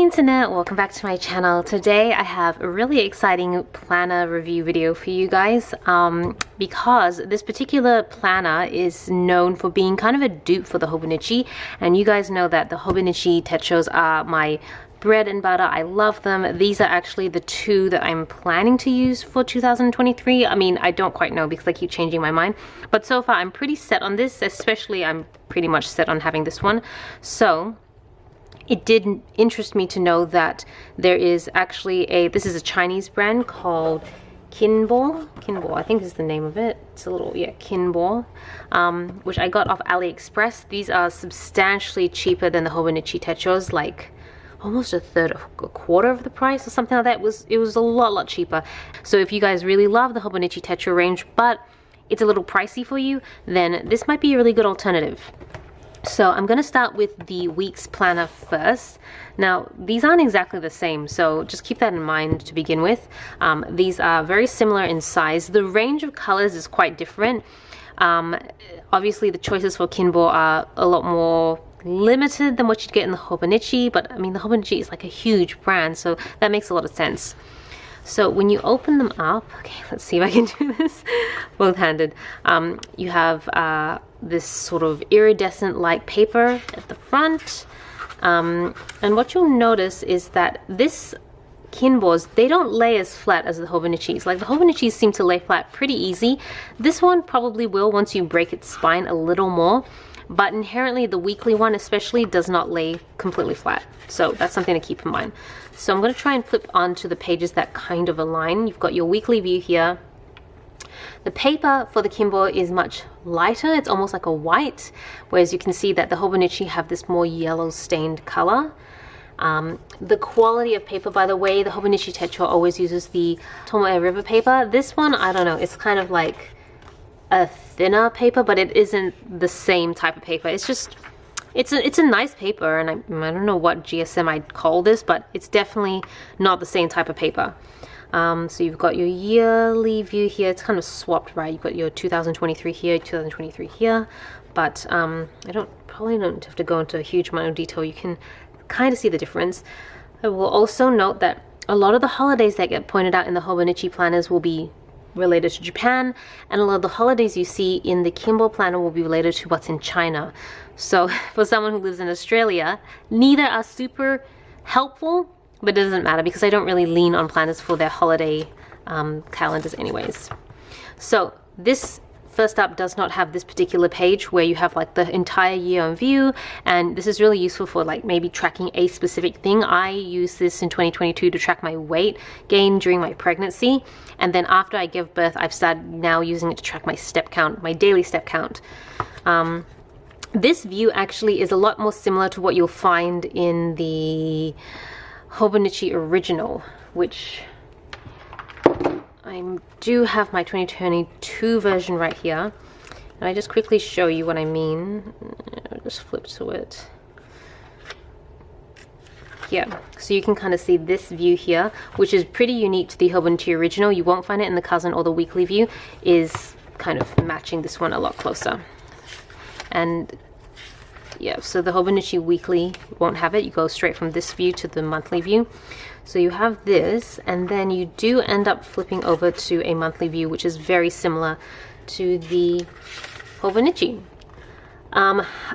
Internet, welcome back to my channel. Today I have a really exciting planner review video for you guys because this particular planner is known for being kind of a dupe for the Hobonichi, and you guys know that the Hobonichi tetros are my bread and butter. I love them. These are actually the two that I'm planning to use for 2023. I mean, I don't quite know because I keep changing my mind, but so far I'm pretty set on this, especially I'm pretty much set on having this one. So it did interest me to know that there is actually this is a Chinese brand called Kinbor. Kinbor, I think is the name of it. It's a little, yeah, Kinbor, which I got off AliExpress. These are substantially cheaper than the Hobonichi tetros, like almost a quarter of the price or something like that. It was a lot cheaper. So if you guys really love the Hobonichi tetro range, but it's a little pricey for you, then this might be a really good alternative. So I'm going to start with the week's planner first. Now, these aren't exactly the same, so just keep that in mind to begin with. These are very similar in size. The range of colors is quite different. Obviously, the choices for Kinbor are a lot more limited than what you'd get in the Hobonichi, but I mean, the Hobonichi is like a huge brand, so that makes a lot of sense. So when you open them up, okay, let's see if I can do this both-handed. You have this sort of iridescent-like paper at the front. And what you'll notice is that this Kinbors, they don't lay as flat as the Hobonichis. Like the Hobonichis seem to lay flat pretty easy. This one probably will once you break its spine a little more. But inherently the weekly one especially does not lay completely flat. So that's something to keep in mind. So I'm going to try and flip onto the pages that kind of align. You've got your weekly view here. The paper for the Kinbor is much lighter. It's almost like a white, whereas you can see that the Hobonichi have this more yellow stained color. The quality of paper, by the way, the Hobonichi tetro always uses the Tomoe River paper. This one, I don't know, it's kind of like a thinner paper, but it isn't the same type of paper. It's just, it's a nice paper, and I don't know what GSM I'd call this, but it's definitely not the same type of paper. So you've got your yearly view here. It's kind of swapped, right? You've got your 2023 here, 2023 here, but I probably don't have to go into a huge amount of detail. You can kind of see the difference. I will also note that a lot of the holidays that get pointed out in the Hobonichi planners will be related to Japan, and a lot of the holidays you see in the Kinbor planner will be related to what's in China. So for someone who lives in Australia, neither are super helpful, but it doesn't matter because I don't really lean on planners for their holiday calendars anyways. So this first up does not have this particular page where you have like the entire year on view, and this is really useful for like maybe tracking a specific thing. I use this in 2022 to track my weight gain during my pregnancy, and then after I give birth I've started now using it to track my step count, my daily step count. This view actually is a lot more similar to what you'll find in the Hobonichi original, which I do have my 2022 version right here, and I just quickly show you what I mean. I'll just flip to it. Yeah, so you can kind of see this view here, which is pretty unique to the Hobonichi original. You won't find it in the cousin or the weekly view, is kind of matching this one a lot closer. And yeah, so the Hobonichi weekly won't have it. You go straight from this view to the monthly view. So you have this, and then you do end up flipping over to a monthly view, which is very similar to the Hobonichi.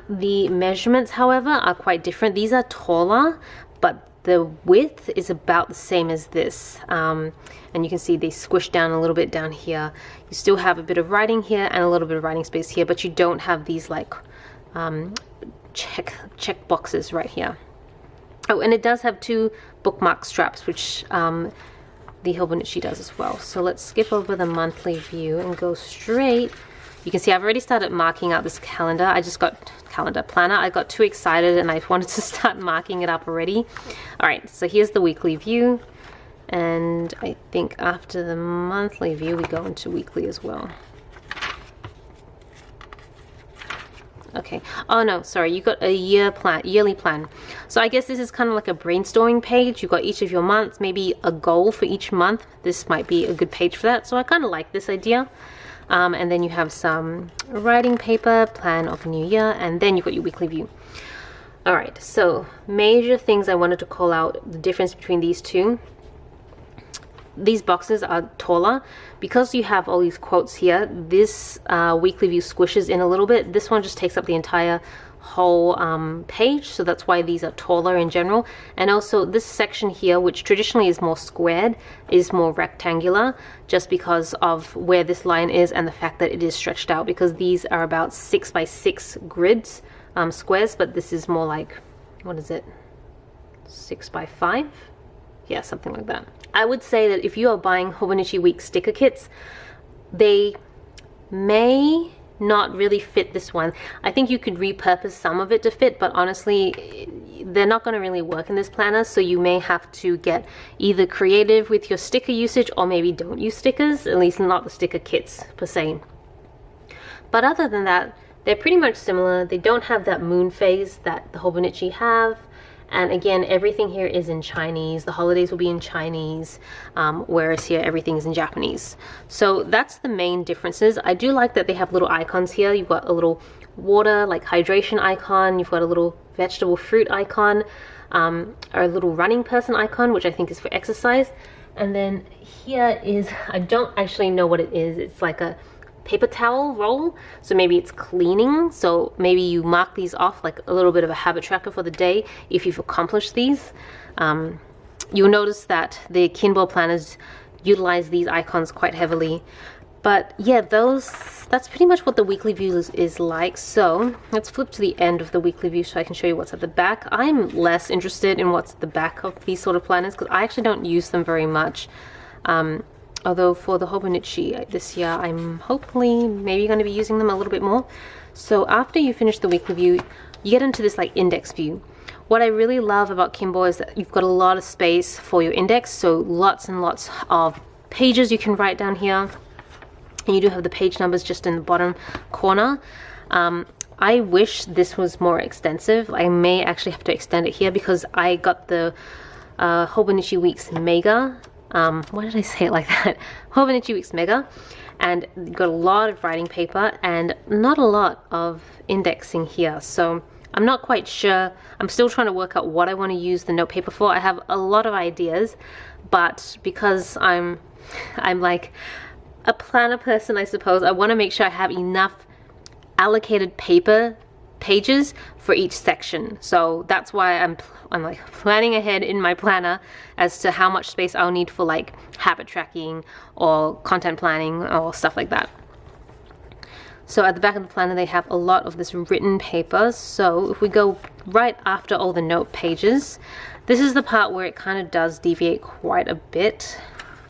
The measurements, however, are quite different. These are taller, but the width is about the same as this. And you can see they squish down a little bit down here. You still have a bit of writing here and a little bit of writing space here, but you don't have these like check boxes right here. Oh, and it does have two bookmark straps, which the Hobonichi does as well. So let's skip over the monthly view and go straight. You can see I've already started marking out this calendar. I just got planner. I got too excited and I wanted to start marking it up already. All right, so here's the weekly view. And I think after the monthly view, we go into weekly as well. Okay. Oh no, sorry. You got a yearly plan. So I guess this is kind of like a brainstorming page. You've got each of your months, maybe a goal for each month. This might be a good page for that. So I kind of like this idea. And then you have some writing paper, plan of new year, and then you've got your weekly view. Alright, so major things I wanted to call out, the difference between these two. These boxes are taller. Because you have all these quotes here, this weekly view squishes in a little bit. This one just takes up the entire whole page, so that's why these are taller in general. And also this section here, which traditionally is more squared, is more rectangular, just because of where this line is and the fact that it is stretched out, because these are about 6 by 6 grids, squares, but this is more like, what is it, 6 by 5? Yeah, something like that. I would say that if you are buying Hobonichi Week sticker kits, they may not really fit this one. I think you could repurpose some of it to fit, but honestly, they're not going to really work in this planner, so you may have to get either creative with your sticker usage, or maybe don't use stickers, at least not the sticker kits per se. But other than that, they're pretty much similar. They don't have that moon phase that the Hobonichi have. And again, everything here is in Chinese. The holidays will be in Chinese, whereas here everything is in Japanese. So that's the main differences. I do like that they have little icons here. You've got a little water, like hydration icon. You've got a little vegetable fruit icon, or a little running person icon, which I think is for exercise. And then here is, I don't actually know what it is. It's like a paper towel roll, so maybe it's cleaning, so maybe you mark these off like a little bit of a habit tracker for the day if you've accomplished these. You'll notice that the Kinbor planners utilize these icons quite heavily. But yeah, that's pretty much what the weekly view is like. So let's flip to the end of the weekly view so I can show you what's at the back. I'm less interested in what's at the back of these sort of planners because I actually don't use them very much. Although for the Hobonichi this year, I'm hopefully maybe going to be using them a little bit more. So after you finish the weekly view, you get into this like index view. What I really love about Kinbor is that you've got a lot of space for your index, so lots and lots of pages you can write down here. And you do have the page numbers just in the bottom corner. I wish this was more extensive. I may actually have to extend it here because I got the Hobonichi Weeks Mega. Why did I say it like that? Hobonichi Weeks Mega, and got a lot of writing paper and not a lot of indexing here, so I'm not quite sure. I'm still trying to work out what I want to use the note paper for. I have a lot of ideas, but because I'm like a planner person, I suppose, I want to make sure I have enough allocated pages for each section. So that's why I'm like planning ahead in my planner as to how much space I'll need for like habit tracking or content planning or stuff like that. So at the back of the planner they have a lot of this written paper. So if we go right after all the note pages, this is the part where it kind of does deviate quite a bit.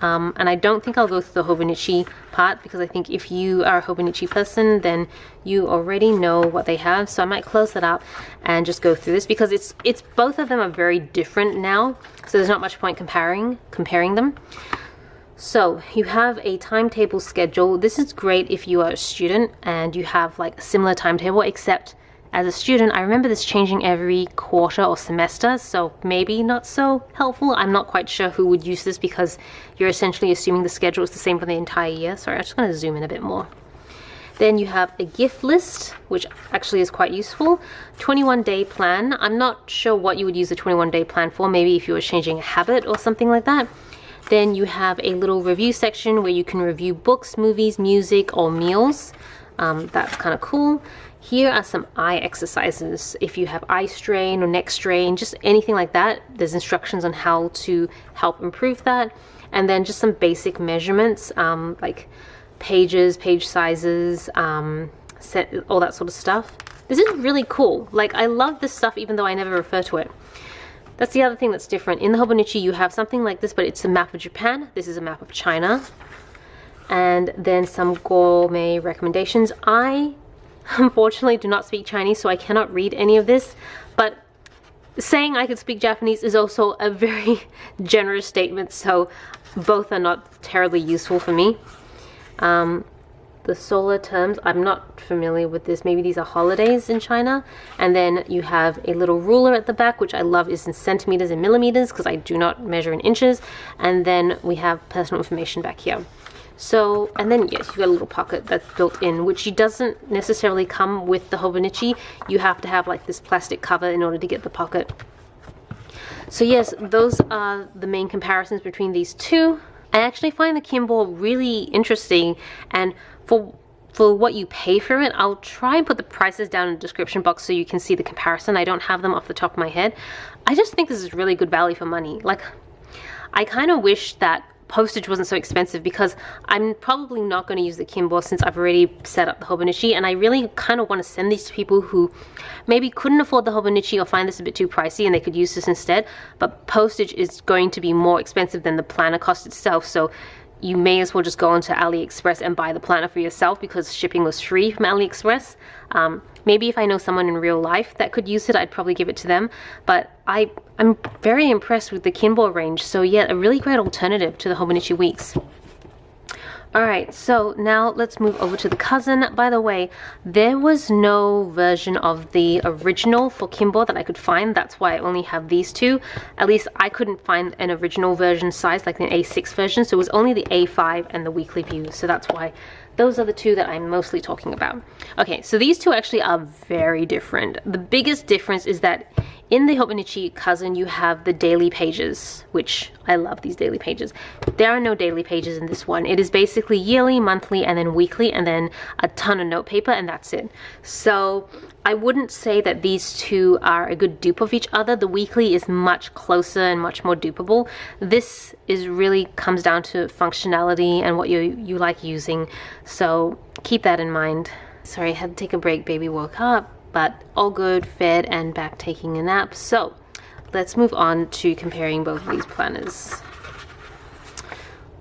And I don't think I'll go through the Hobonichi part because I think if you are a Hobonichi person, then you already know what they have. So I might close that up and just go through this because it's both of them are very different now. So there's not much point comparing them. So you have a timetable schedule. This is great if you are a student and you have like a similar timetable, except as a student, I remember this changing every quarter or semester, so maybe not so helpful. I'm not quite sure who would use this because you're essentially assuming the schedule is the same for the entire year. Sorry, I'm just going to zoom in a bit more. Then you have a gift list, which actually is quite useful. 21-day plan. I'm not sure what you would use the 21-day plan for, maybe if you were changing a habit or something like that. Then you have a little review section where you can review books, movies, music, or meals. That's kind of cool. Here are some eye exercises. If you have eye strain or neck strain, just anything like that, there's instructions on how to help improve that. And then just some basic measurements, like pages, page sizes, all that sort of stuff. This is really cool. Like, I love this stuff even though I never refer to it. That's the other thing that's different. In the Hobonichi, you have something like this, but it's a map of Japan. This is a map of China. And then some gourmet recommendations. I unfortunately do not speak Chinese, so I cannot read any of this, but saying I could speak Japanese is also a very generous statement, so both are not terribly useful for me. The solar terms, I'm not familiar with this. Maybe these are holidays in China. And then you have a little ruler at the back, which I love is in centimeters and millimeters because I do not measure in inches. And then we have personal information back here. So, and then yes, you've got a little pocket that's built in, which doesn't necessarily come with the Hobonichi. You have to have like this plastic cover in order to get the pocket. So yes, those are the main comparisons between these two. I actually find the Kinbor really interesting, and for what you pay for it, I'll try and put the prices down in the description box so you can see the comparison. I don't have them off the top of my head. I just think this is really good value for money. Like, I kind of wish that postage wasn't so expensive, because I'm probably not going to use the Kinbor since I've already set up the Hobonichi, and I really kind of want to send these to people who maybe couldn't afford the Hobonichi or find this a bit too pricey and they could use this instead. But postage is going to be more expensive than the planner cost itself, so you may as well just go onto AliExpress and buy the planner for yourself, because shipping was free from AliExpress. Maybe if I know someone in real life that could use it, I'd probably give it to them. But I'm very impressed with the Kinbor range. So yeah, a really great alternative to the Hobonichi Weeks. Alright, so now let's move over to the cousin. By the way, there was no version of the original for Kinbor that I could find. That's why I only have these two. At least I couldn't find an original version size, like an A6 version. So it was only the A5 and the weekly view. So that's why those are the two that I'm mostly talking about. Okay, so these two actually are very different. The biggest difference is that in the Hobonichi cousin, you have the daily pages, which I love these daily pages. There are no daily pages in this one. It is basically yearly, monthly, and then weekly, and then a ton of note paper, and that's it. So I wouldn't say that these two are a good dupe of each other. The weekly is much closer and much more dupeable. This is really comes down to functionality and what you like using. So keep that in mind. Sorry, I had to take a break. Baby woke up. But all good, fed, and back taking a nap. So let's move on to comparing both of these planners.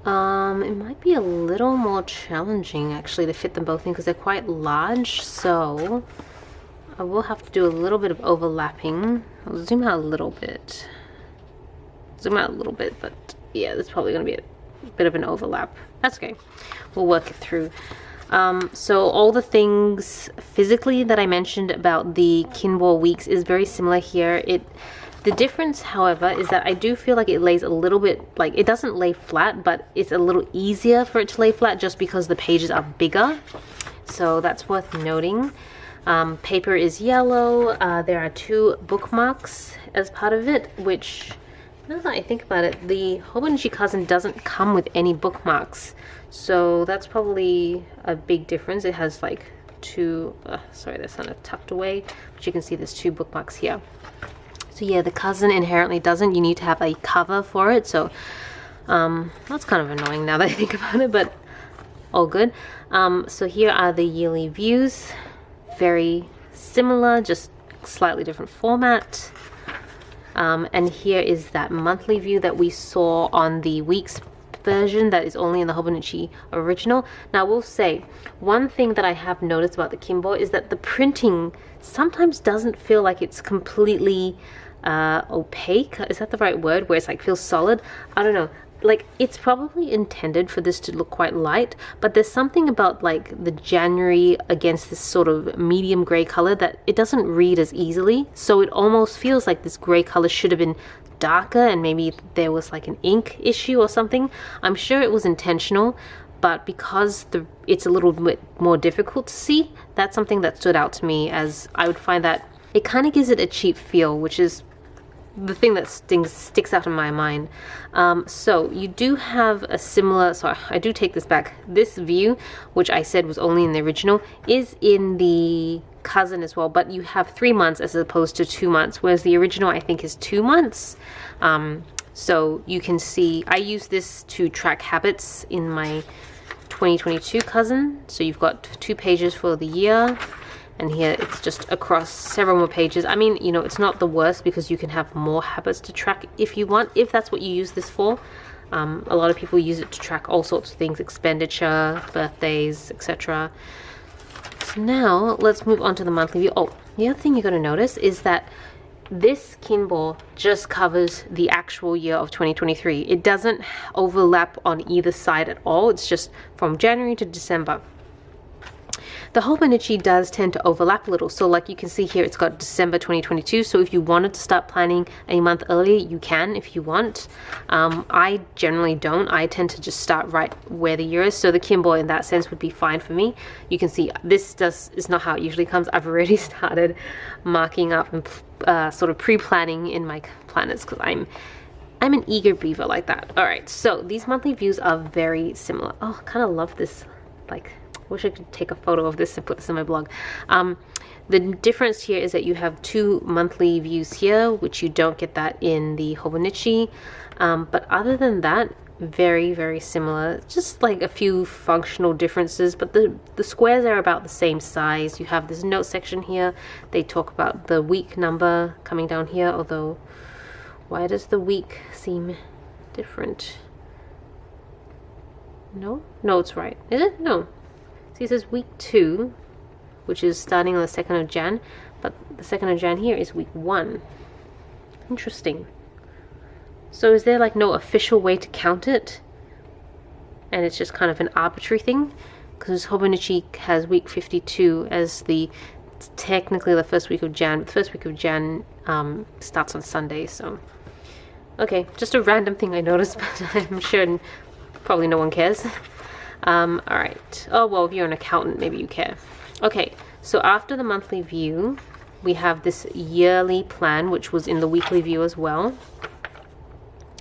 It might be a little more challenging actually to fit them both in because they're quite large. So I will have to do a little bit of overlapping. I'll zoom out a little bit. But yeah, there's probably going to be a bit of an overlap. That's okay. We'll work it through. So all the things physically that I mentioned about the Kinbor Weeks is very similar here. The difference, however, is that I do feel like it lays a little bit, like it doesn't lay flat, but it's a little easier for it to lay flat just because the pages are bigger. So that's worth noting. Paper is yellow. There are 2 bookmarks as part of it, which, now that I think about it, the Hobonichi cousin doesn't come with any bookmarks. So that's probably a big difference. It has like 2, sorry, that's kind of tucked away, but you can see there's 2 bookmarks here. So yeah, the cousin inherently doesn't. You need to have a cover for it. So that's kind of annoying now that I think about it, but all good. So here are the yearly views. Very similar, just slightly different format. And here is that monthly view that we saw on the weeks version that is only in the Hobonichi original. Now I will say, one thing that I have noticed about the Kinbor is that the printing sometimes doesn't feel like it's completely opaque. Is that the right word? Where it's like feels solid? I don't know. Like, it's probably intended for this to look quite light, but there's something about like the January against this sort of medium gray color that it doesn't read as easily. So it almost feels like this gray color should have been darker, and maybe there was like an ink issue or something. I'm sure it was intentional, but because it's a little bit more difficult to see, that's something that stood out to me, as I would find that it kind of gives it a cheap feel, which is the thing that sticks out in my mind. So you do have a similar, so I do take this back. This view, which I said was only in the original, is in the cousin as well, but you have 3 months as opposed to 2 months, whereas the original I think is 2 months. So you can see I use this to track habits in my 2022 cousin. So you've got 2 pages for the year, and here it's just across several more pages. I mean, you know, it's not the worst because you can have more habits to track if you want, if that's what you use this for. A lot of people use it to track all sorts of things, expenditure, birthdays, etc. So now let's move on to the monthly view. Oh, the other thing you're going to notice is that this Kinbor just covers the actual year of 2023. It doesn't overlap on either side at all. It's just from January to December. The Hobonichi does tend to overlap a little. So like you can see here, it's got December 2022. So if you wanted to start planning a month early, you can if you want. I generally don't. I tend to just start right where the year is. So the Kinbor in that sense would be fine for me. You can see this is not how it usually comes. I've already started marking up and sort of pre-planning in my planners because I'm an eager beaver like that. All right, so these monthly views are very similar. Oh, I kind of love this. Like, wish I could take a photo of this and put this in my blog. The difference here is that you have 2 monthly views here, which you don't get that in the Hobonichi. But other than that, very, very similar. Just like a few functional differences, but the squares are about the same size. You have this note section here. They talk about the week number coming down here, although why does the week seem different? No, it's right. Is it? No. See, it says week 2, which is starting on the 2nd of Jan, but the 2nd of Jan here is week 1. Interesting. So is there like no official way to count it? And it's just kind of an arbitrary thing? Because Hobonichi has week 52 as technically the first week of Jan, but the first week of Jan starts on Sunday, so. Okay, just a random thing I noticed, but I'm sure probably no one cares. Alright. Oh, well, if you're an accountant, maybe you care. Okay, so after the monthly view, we have this yearly plan, which was in the weekly view as well.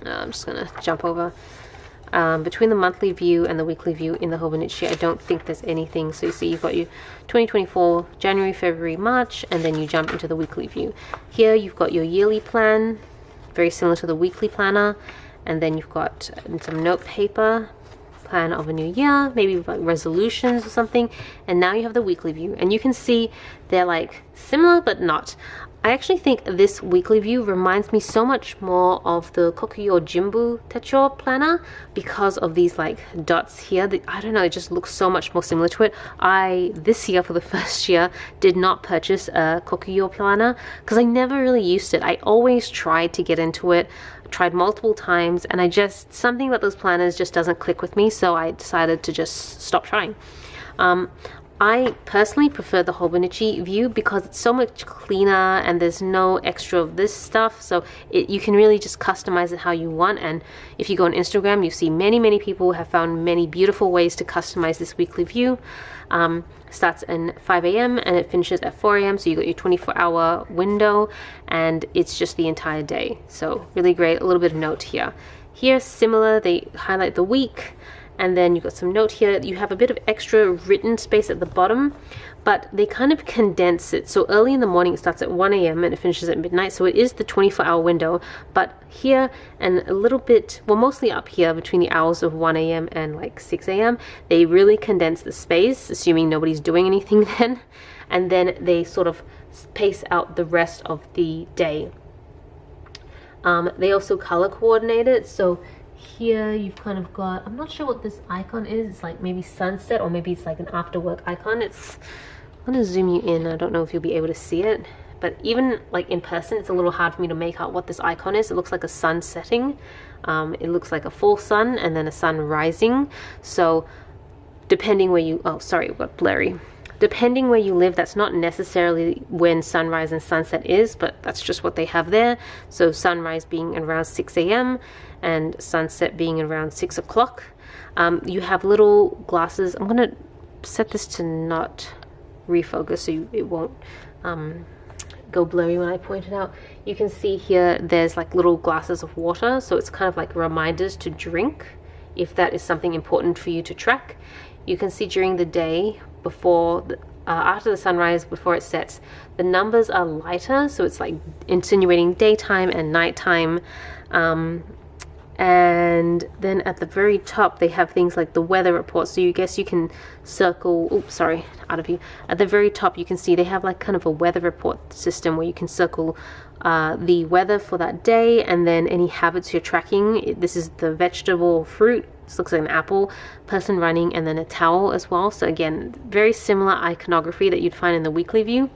I'm just going to jump over. Between the monthly view and the weekly view in the Hobonichi, I don't think there's anything. So you see you've got your 2024, January, February, March, and then you jump into the weekly view. Here you've got your yearly plan, very similar to the weekly planner, and then you've got some note paper, plan of a new year, maybe like resolutions or something, and now you have the weekly view, and you can see they're like similar but not. I actually think this weekly view reminds me so much more of the Kokuyo Jinbu Techo planner because of these like dots here. I don't know, it just looks so much more similar to it. This year for the first year did not purchase a Kokuyo planner because I never really used it. I always tried to get into it, tried multiple times, and something about those planners just doesn't click with me, so I decided to just stop trying. I personally prefer the Hobonichi view because it's so much cleaner and there's no extra of this stuff, so you can really just customize it how you want. And if you go on Instagram, you see many people have found many beautiful ways to customize this weekly view. Starts at 5 a.m. and it finishes at 4 a.m. so you got your 24-hour window, and it's just the entire day, so really great. A little bit of note here. Here, similar, they highlight the week, and then you've got some note here. You have a bit of extra written space at the bottom, but they kind of condense it. So early in the morning it starts at 1 a.m. and it finishes at midnight, so it is the 24-hour window. But here and a little bit, well, mostly up here between the hours of 1 a.m. and like 6 a.m. they really condense the space, assuming nobody's doing anything then, and then they sort of space out the rest of the day. They also color coordinate it, so here you've kind of got, I'm not sure what this icon is. It's like maybe sunset, or maybe it's like an after work icon. I'm gonna zoom you in. I don't know if you'll be able to see it, but even like in person it's a little hard for me to make out what this icon is. It looks like a sun setting. It looks like a full sun and then a sun rising. So depending where you, oh sorry, it got blurry. Depending where you live, that's not necessarily when sunrise and sunset is, but that's just what they have there. So sunrise being around 6 a.m. and sunset being around 6 o'clock. You have little glasses. I'm going to set this to not refocus so it won't go blurry when I point it out. You can see here there's like little glasses of water, so it's kind of like reminders to drink if that is something important for you to track. You can see during the day, after the sunrise, before it sets, the numbers are lighter, so it's like insinuating daytime and nighttime. And then at the very top they have things like the weather report, so you can circle, oops, sorry, out of view. At the very top you can see they have like kind of a weather report system where you can circle the weather for that day, and then any habits you're tracking. This is the vegetable, fruit, this looks like an apple, person running, and then a towel as well. So again, very similar iconography that you'd find in the weekly view.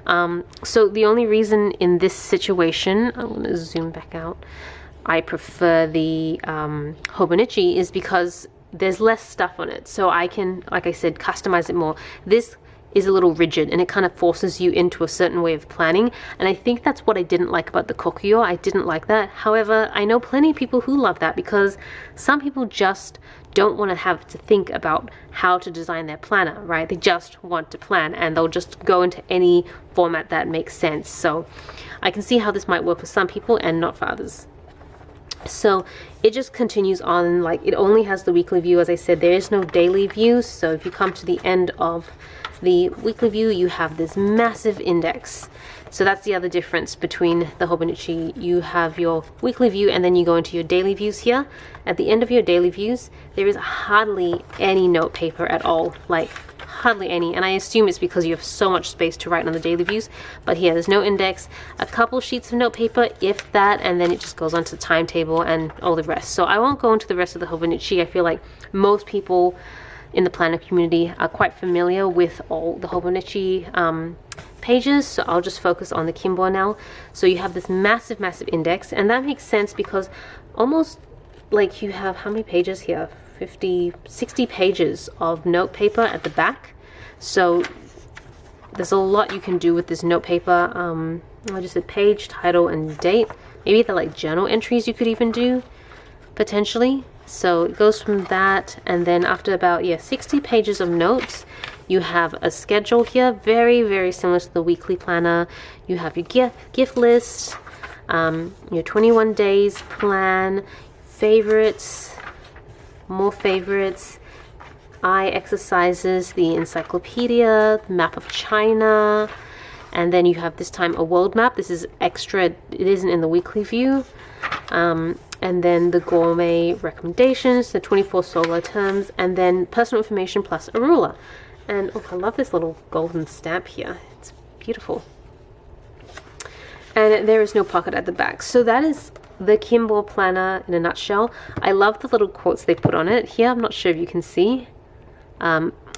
So the only reason in this situation, I'm going to zoom back out, I prefer the Hobonichi is because there's less stuff on it, so I can, like I said, customize it more. This is a little rigid and it kind of forces you into a certain way of planning, and I think that's what I didn't like about the Kokuyo. I didn't like that. However, I know plenty of people who love that, because some people just don't want to have to think about how to design their planner, right? They just want to plan and they'll just go into any format that makes sense. So I can see how this might work for some people and not for others. So it just continues on. Like, it only has the weekly view. As I said, there is no daily view. So if you come to the end of the weekly view, you have this massive index. So that's the other difference between the Hobonichi. You have your weekly view and then you go into your daily views here. At the end of your daily views, there is hardly any note paper at all, like hardly any, and I assume it's because you have so much space to write on the daily views. But here, there's no index, a couple sheets of note paper, if that, and then it just goes on to the timetable and all the rest. So I won't go into the rest of the Hobonichi. I feel like most people in the planner community are quite familiar with all the Hobonichi pages, so I'll just focus on the Kinbor now. So you have this massive index, and that makes sense because almost like you have, how many pages here? 50, 60 pages of note paper at the back. So there's a lot you can do with this note paper. I just said page, title, and date. Maybe they're like journal entries you could even do potentially. So it goes from that, and then after about 60 pages of notes, you have a schedule here, very similar to the weekly planner. You have your gift list, your 21 days plan, favorites, more favorites, eye exercises, the encyclopedia, the map of China, and then you have this time a world map. This is extra, it isn't in the weekly view. And then the gourmet recommendations, the 24 solar terms, and then personal information plus a ruler. And oh, I love this little golden stamp here. It's beautiful. And there is no pocket at the back. So that is the Kinbor planner in a nutshell. I love the little quotes they put on it. Here, I'm not sure if you can see.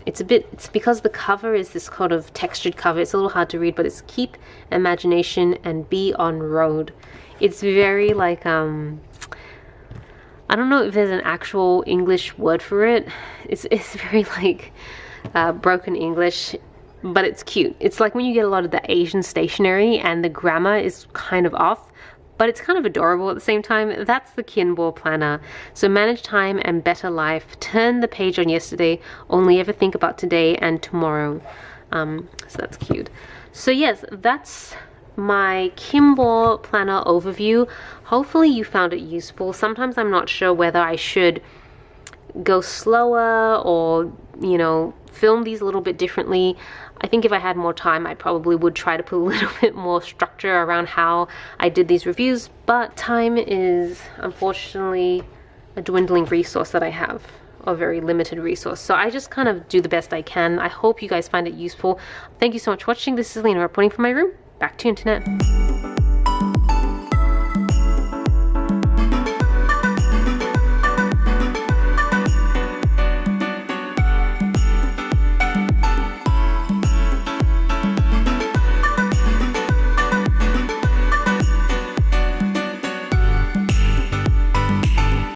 It's because the cover is this kind of textured cover. It's a little hard to read, but it's keep imagination and be on road. It's very like, I don't know if there's an actual English word for it. It's very like broken English, but it's cute. It's like when you get a lot of the Asian stationery and the grammar is kind of off, but it's kind of adorable at the same time. That's the Kinbor planner. So manage time and better life. Turn the page on yesterday. Only ever think about today and tomorrow. So that's cute. So yes, that's my Kinbor planner overview. Hopefully you found it useful. Sometimes I'm not sure whether I should go slower or, you know, film these a little bit differently. I think if I had more time, I probably would try to put a little bit more structure around how I did these reviews, but time is unfortunately a dwindling resource that I have, a very limited resource. So I just kind of do the best I can. I hope you guys find it useful. Thank you so much for watching. This is Celina reporting from my room. Back to internet.